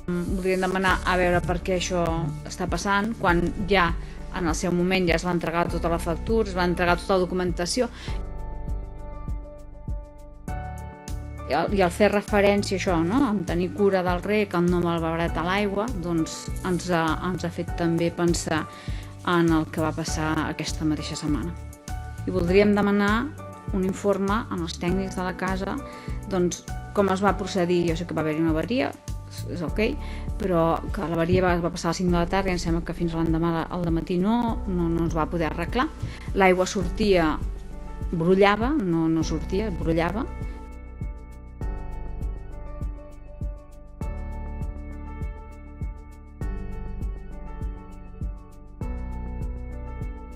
Voldríem demanar a veure per què això està passant, quan ja en el seu moment ja es va entregar tota la factura, es va entregar tota la documentació, i al fer referència a això, no? En tenir cura del rec, en no malbaratar l'aigua, doncs ens ha fet també pensar en el que va passar aquesta mateixa setmana. I voldríem demanar un informe als tècnics de la casa, doncs, com es va procedir. Jo sé que va haver-hi una avaria, és ok, però que l'avaria va passar a les 5 de la tarda i em sembla que fins a l'endemà al dematí no es va poder arreglar. L'aigua sortia, brollava, no sortia, brollava,